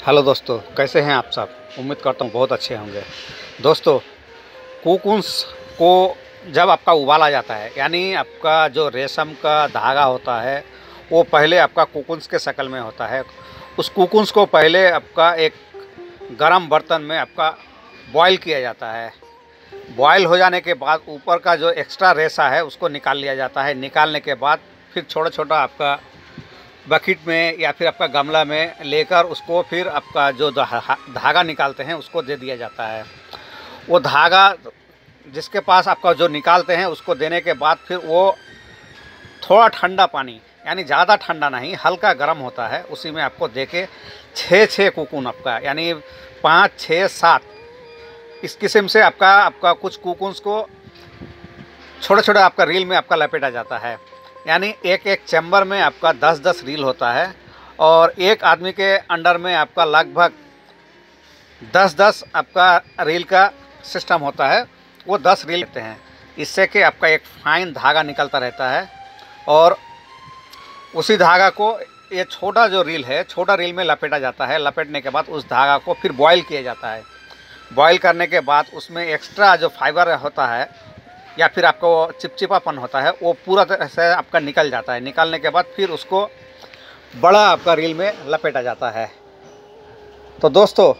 Hello दोस्तों, कैसे हैं आप सब। उम्मीद करता हूँ बहुत अच्छे होंगे। दोस्तों, कोकून्स को जब आपका उबाला जाता है, यानी आपका जो रेशम का धागा होता है वो पहले आपका कोकून्स के शक्ल में होता है। उस कोकून्स को पहले आपका एक गरम बर्तन में आपका बॉईल किया जाता है। बॉईल हो जाने के बाद ऊपर का जो एक्स्ट्रा रेशा है उसको निकाल लिया जाता है। निकालने के बाद फिर छोटा छोटा आपका बकेट में या फिर आपका गमला में लेकर उसको फिर आपका जो धागा निकालते हैं उसको दे दिया जाता है। वो धागा जिसके पास आपका जो निकालते हैं उसको देने के बाद फिर वो थोड़ा ठंडा पानी, यानी ज़्यादा ठंडा नहीं, हल्का गर्म होता है, उसी में आपको दे के छः कोकून आपका, यानी 5, 6, 7 इस किस्म से आपका कुछ कोकून्स को छोटे छोटे आपका रील में आपका लपेटा जाता है। यानी एक एक चैम्बर में आपका 10-10 रील होता है और एक आदमी के अंडर में आपका लगभग 10-10 आपका रील का सिस्टम होता है। वो 10 रील लेते हैं, इससे कि आपका एक फाइन धागा निकलता रहता है। और उसी धागा को ये छोटा जो रील है, छोटा रील में लपेटा जाता है। लपेटने के बाद उस धागा को फिर बॉईल किया जाता है। बॉईल करने के बाद उसमें एक्स्ट्रा जो फाइबर होता है या फिर आपको चिपचिपापन होता है वो पूरा तरह से आपका निकल जाता है। निकालने के बाद फिर उसको बड़ा आपका रील में लपेटा जाता है। तो दोस्तों,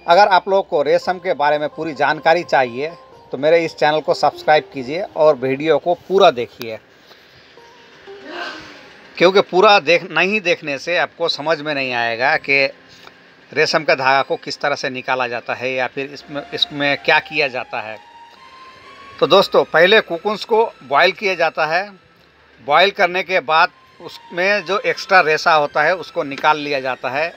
अगर आप लोगों को रेशम के बारे में पूरी जानकारी चाहिए तो मेरे इस चैनल को सब्सक्राइब कीजिए और वीडियो को पूरा देखिए, क्योंकि पूरा नहीं देखने से आपको समझ में नहीं आएगा कि रेशम का धागा को किस तरह से निकाला जाता है या फिर इसमें क्या किया जाता है। तो दोस्तों, पहले कोकून्स को बॉईल किया जाता है। बॉईल करने के बाद उसमें जो एक्स्ट्रा रेशा होता है उसको निकाल लिया जाता है।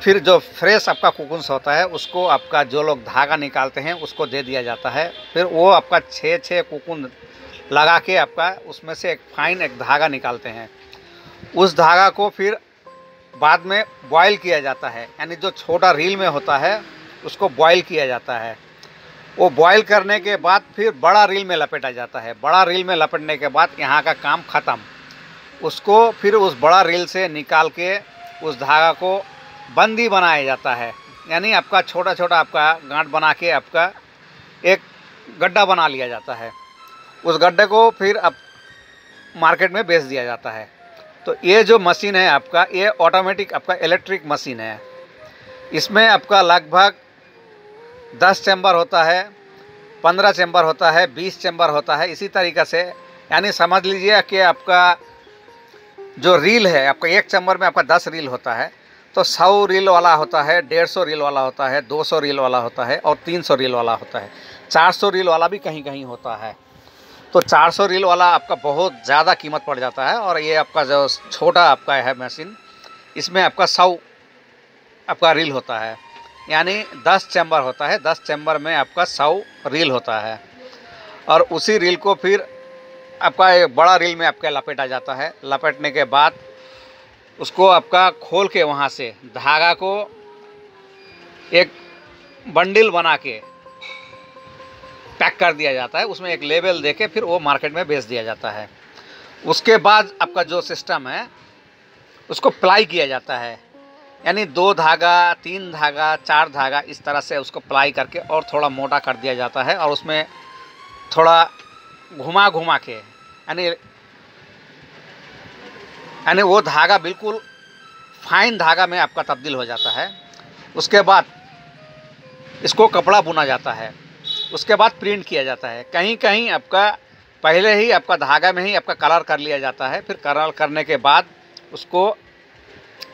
फिर जो फ्रेश आपका कोकून्स होता है उसको आपका जो लोग धागा निकालते हैं उसको दे दिया जाता है। फिर वो आपका 6 कोकून लगा के आपका उसमें से एक फाइन एक धागा निकालते हैं। उस धागा को फिर बाद में बॉईल किया जाता है, यानी जो छोटा रील में होता है उसको बॉईल किया जाता है। वो बॉईल करने के बाद फिर बड़ा रील में लपेटा जाता है। बड़ा रील में लपेटने के बाद यहाँ का काम ख़त्म। उसको फिर उस बड़ा रील से निकाल के उस धागा को बंदी बनाया जाता है, यानी आपका छोटा छोटा आपका गांठ बना के आपका एक गड्ढा बना लिया जाता है। उस गड्ढे को फिर अब मार्केट में बेच दिया जाता है। तो ये जो मशीन है आपका, ये ऑटोमेटिक आपका इलेक्ट्रिक मशीन है। इसमें आपका लगभग 10 चैम्बर होता है, 15 चैम्बर होता है, 20 चैम्बर होता है, इसी तरीक़े से। यानी समझ लीजिए कि आपका जो रील है, आपका एक चैम्बर में आपका 10 रील होता है, तो 100 रील वाला होता है, 150 रील वाला होता है, 200 रील वाला होता है और 300 रील वाला होता है। 400 रील वाला भी कहीं कहीं होता है। तो 400 रील वाला आपका बहुत ज़्यादा कीमत पड़ जाता है। और ये आपका जो छोटा आपका है मशीन, इसमें आपका 100 आपका रील होता है, यानी 10 चैम्बर होता है। 10 चैम्बर में आपका 100 रील होता है। और उसी रील को फिर आपका एक बड़ा रील में आपका लपेटा जाता है। लपेटने के बाद उसको आपका खोल के वहाँ से धागा को एक बंडल बना के पैक कर दिया जाता है। उसमें एक लेबल दे के फिर वो मार्केट में बेच दिया जाता है। उसके बाद आपका जो सिस्टम है उसको प्लाई किया जाता है, यानी 2 धागा, 3 धागा, 4 धागा, इस तरह से उसको प्लाई करके और थोड़ा मोटा कर दिया जाता है। और उसमें थोड़ा घुमा घुमा के, यानी वो धागा बिल्कुल फाइन धागा में आपका तब्दील हो जाता है। उसके बाद इसको कपड़ा बुना जाता है। उसके बाद प्रिंट किया जाता है। कहीं कहीं आपका पहले ही आपका धागा में ही आपका कलर कर लिया जाता है। फिर कलर करने के बाद उसको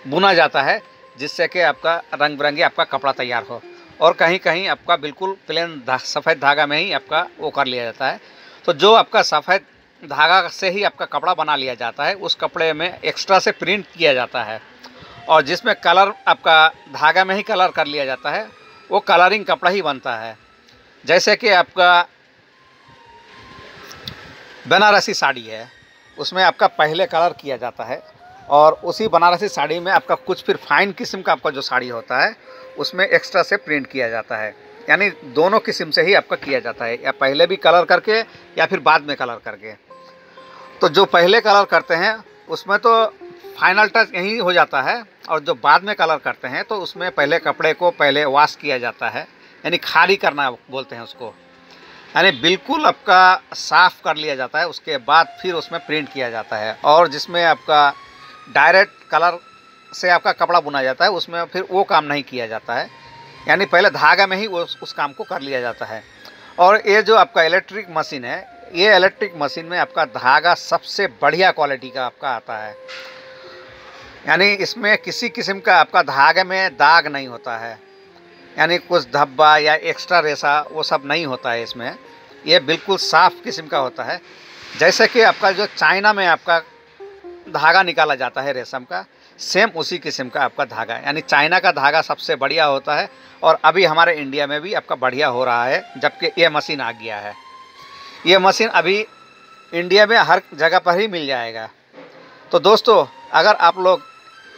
बुना जाता है, जिससे कि आपका रंग बिरंगी आपका कपड़ा तैयार हो। और कहीं कहीं आपका बिल्कुल प्लेन सफ़ेद धागा में ही आपका वो कर लिया जाता है। तो जो आपका सफ़ेद धागा से ही आपका कपड़ा बना लिया जाता है, उस कपड़े में एक्स्ट्रा से प्रिंट किया जाता है। और जिसमें कलर आपका धागा में ही कलर कर लिया जाता है, वो कलरिंग कपड़ा ही बनता है। जैसे कि आपका बनारसी साड़ी है, उसमें आपका पहले कलर किया जाता है और उसी बनारसी साड़ी में आपका कुछ फिर फाइन किस्म का आपका जो साड़ी होता है उसमें एक्स्ट्रा से प्रिंट किया जाता है। यानी दोनों किस्म से ही आपका किया जाता है, या पहले भी कलर करके या फिर बाद में कलर करके। तो जो पहले कलर करते हैं उसमें तो फाइनल टच यही हो जाता है। और जो बाद में कलर करते हैं तो उसमें पहले कपड़े को पहले वॉश किया जाता है, यानी खाली करना बोलते हैं उसको, यानी बिल्कुल आपका साफ़ कर लिया जाता है। उसके बाद फिर उसमें प्रिंट किया जाता है। और जिसमें आपका डायरेक्ट कलर से आपका कपड़ा बुना जाता है उसमें फिर वो काम नहीं किया जाता है, यानी पहले धागा में ही उस काम को कर लिया जाता है। और ये जो आपका इलेक्ट्रिक मशीन है, ये इलेक्ट्रिक मशीन में आपका धागा सबसे बढ़िया क्वालिटी का आपका आता है, यानी इसमें किसी किस्म का आपका धागे में दाग नहीं होता है, यानी कुछ धब्बा या एक्स्ट्रा रेशा वो सब नहीं होता है इसमें। ये बिल्कुल साफ़ किस्म का होता है। जैसे कि आपका जो चाइना में आपका धागा निकाला जाता है रेशम का, सेम उसी किस्म का आपका धागा, यानी चाइना का धागा सबसे बढ़िया होता है। और अभी हमारे इंडिया में भी आपका बढ़िया हो रहा है, जबकि ये मशीन आ गया है। ये मशीन अभी इंडिया में हर जगह पर ही मिल जाएगा। तो दोस्तों, अगर आप लोग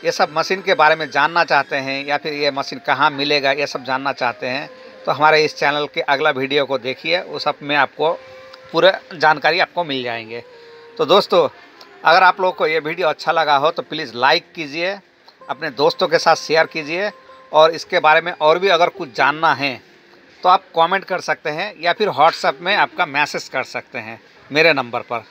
ये सब मशीन के बारे में जानना चाहते हैं या फिर ये मशीन कहाँ मिलेगा ये सब जानना चाहते हैं तो हमारे इस चैनल के अगला वीडियो को देखिए, उस सब में आपको पूरे जानकारी आपको मिल जाएंगे। तो दोस्तों, अगर आप लोग को ये वीडियो अच्छा लगा हो तो प्लीज़ लाइक कीजिए, अपने दोस्तों के साथ शेयर कीजिए। और इसके बारे में और भी अगर कुछ जानना है तो आप कमेंट कर सकते हैं या फिर व्हाट्सएप में आपका मैसेज कर सकते हैं मेरे नंबर पर।